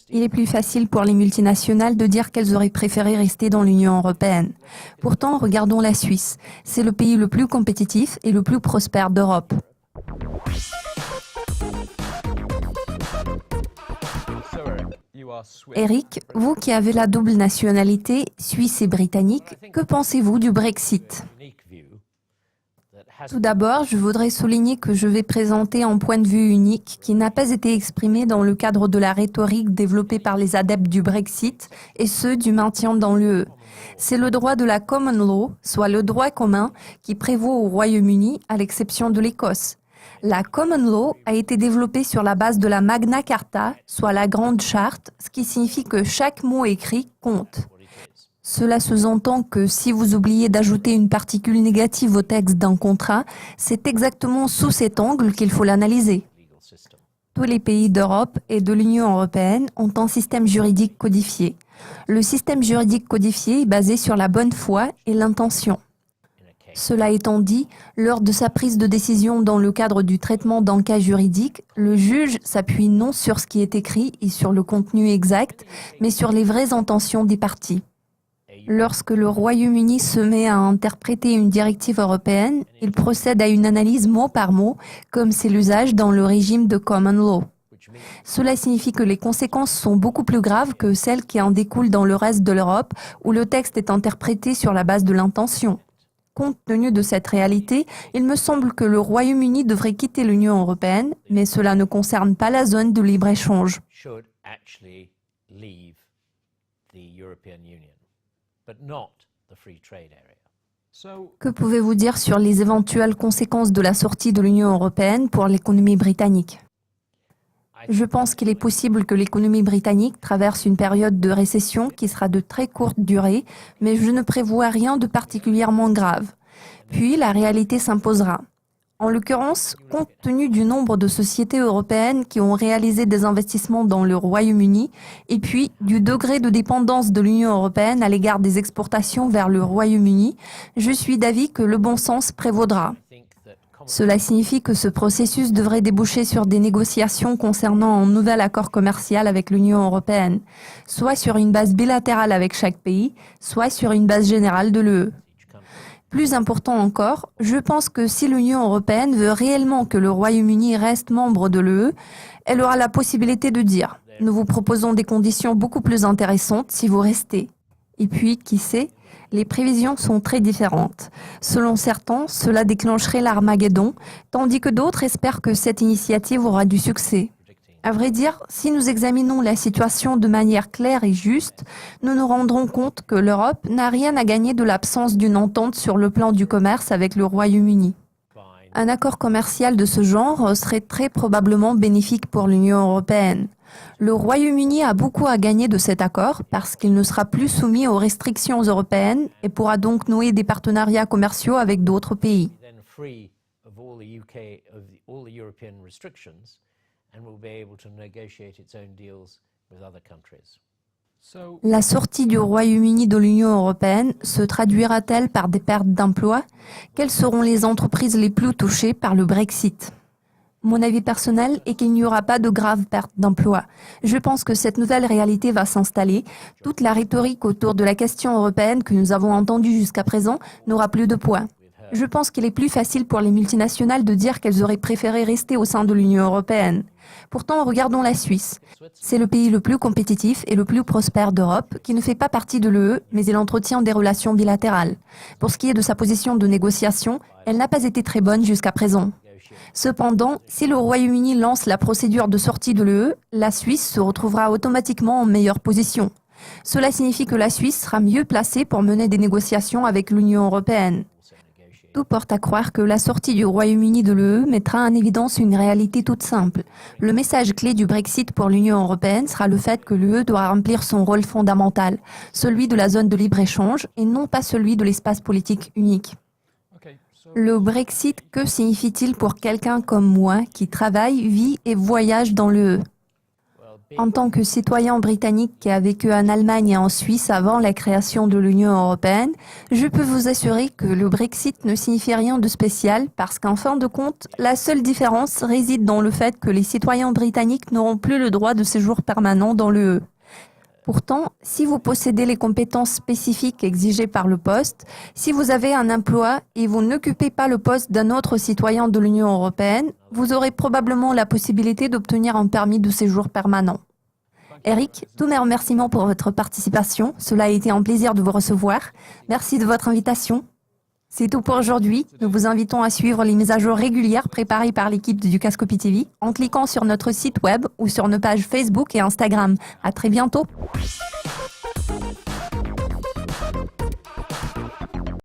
Il est plus facile pour les multinationales de dire qu'elles auraient préféré rester dans l'Union européenne. Pourtant, regardons la Suisse. C'est le pays le plus compétitif et le plus prospère d'Europe. Eric, vous qui avez la double nationalité, suisse et britannique, que pensez-vous du Brexit ? Tout d'abord, je voudrais souligner que je vais présenter un point de vue unique qui n'a pas été exprimé dans le cadre de la rhétorique développée par les adeptes du Brexit et ceux du maintien dans l'UE. C'est le droit de la common law, soit le droit commun, qui prévaut au Royaume-Uni à l'exception de l'Écosse. La common law a été développée sur la base de la Magna Carta, soit la Grande Charte, ce qui signifie que chaque mot écrit compte. Cela sous-entend que si vous oubliez d'ajouter une particule négative au texte d'un contrat, c'est exactement sous cet angle qu'il faut l'analyser. Tous les pays d'Europe et de l'Union européenne ont un système juridique codifié. Le système juridique codifié est basé sur la bonne foi et l'intention. Cela étant dit, lors de sa prise de décision dans le cadre du traitement d'un cas juridique, le juge s'appuie non sur ce qui est écrit et sur le contenu exact, mais sur les vraies intentions des parties. Lorsque le Royaume-Uni se met à interpréter une directive européenne, il procède à une analyse mot par mot, comme c'est l'usage dans le régime de common law. Cela signifie que les conséquences sont beaucoup plus graves que celles qui en découlent dans le reste de l'Europe, où le texte est interprété sur la base de l'intention. Compte tenu de cette réalité, il me semble que le Royaume-Uni devrait quitter l'Union européenne, mais cela ne concerne pas la zone de libre-échange. Que pouvez-vous dire sur les éventuelles conséquences de la sortie de l'Union européenne pour l'économie britannique ? Je pense qu'il est possible que l'économie britannique traverse une période de récession qui sera de très courte durée, mais je ne prévois rien de particulièrement grave. Puis la réalité s'imposera. En l'occurrence, compte tenu du nombre de sociétés européennes qui ont réalisé des investissements dans le Royaume-Uni et puis du degré de dépendance de l'Union européenne à l'égard des exportations vers le Royaume-Uni, je suis d'avis que le bon sens prévaudra. Cela signifie que ce processus devrait déboucher sur des négociations concernant un nouvel accord commercial avec l'Union européenne, soit sur une base bilatérale avec chaque pays, soit sur une base générale de l'UE. Plus important encore, je pense que si l'Union européenne veut réellement que le Royaume-Uni reste membre de l'UE, elle aura la possibilité de dire « Nous vous proposons des conditions beaucoup plus intéressantes si vous restez ». Et puis, qui sait, les prévisions sont très différentes. Selon certains, cela déclencherait l'Armageddon, tandis que d'autres espèrent que cette initiative aura du succès. À vrai dire, si nous examinons la situation de manière claire et juste, nous nous rendrons compte que l'Europe n'a rien à gagner de l'absence d'une entente sur le plan du commerce avec le Royaume-Uni. Un accord commercial de ce genre serait très probablement bénéfique pour l'Union européenne. Le Royaume-Uni a beaucoup à gagner de cet accord parce qu'il ne sera plus soumis aux restrictions européennes et pourra donc nouer des partenariats commerciaux avec d'autres pays. La sortie du Royaume-Uni de l'Union européenne se traduira-t-elle par des pertes d'emplois ? Quelles seront les entreprises les plus touchées par le Brexit ? Mon avis personnel est qu'il n'y aura pas de graves pertes d'emplois. Je pense que cette nouvelle réalité va s'installer. Toute la rhétorique autour de la question européenne que nous avons entendue jusqu'à présent n'aura plus de poids. Je pense qu'il est plus facile pour les multinationales de dire qu'elles auraient préféré rester au sein de l'Union européenne. Pourtant, regardons la Suisse. C'est le pays le plus compétitif et le plus prospère d'Europe, qui ne fait pas partie de l'UE, mais il entretient des relations bilatérales. Pour ce qui est de sa position de négociation, elle n'a pas été très bonne jusqu'à présent. Cependant, si le Royaume-Uni lance la procédure de sortie de l'UE, la Suisse se retrouvera automatiquement en meilleure position. Cela signifie que la Suisse sera mieux placée pour mener des négociations avec l'Union européenne. Tout porte à croire que la sortie du Royaume-Uni de l'UE mettra en évidence une réalité toute simple. Le message clé du Brexit pour l'Union européenne sera le fait que l'UE doit remplir son rôle fondamental, celui de la zone de libre-échange et non pas celui de l'espace politique unique. Le Brexit, que signifie-t-il pour quelqu'un comme moi qui travaille, vit et voyage dans l'UE ? En tant que citoyen britannique qui a vécu en Allemagne et en Suisse avant la création de l'Union européenne, je peux vous assurer que le Brexit ne signifie rien de spécial parce qu'en fin de compte, la seule différence réside dans le fait que les citoyens britanniques n'auront plus le droit de séjour permanent dans l'UE. Pourtant, si vous possédez les compétences spécifiques exigées par le poste, si vous avez un emploi et vous n'occupez pas le poste d'un autre citoyen de l'Union européenne, vous aurez probablement la possibilité d'obtenir un permis de séjour permanent. Eric, tous mes remerciements pour votre participation. Cela a été un plaisir de vous recevoir. Merci de votre invitation. C'est tout pour aujourd'hui. Nous vous invitons à suivre les mises à jour régulières préparées par l'équipe de Dukascopy TV en cliquant sur notre site web ou sur nos pages Facebook et Instagram. À très bientôt.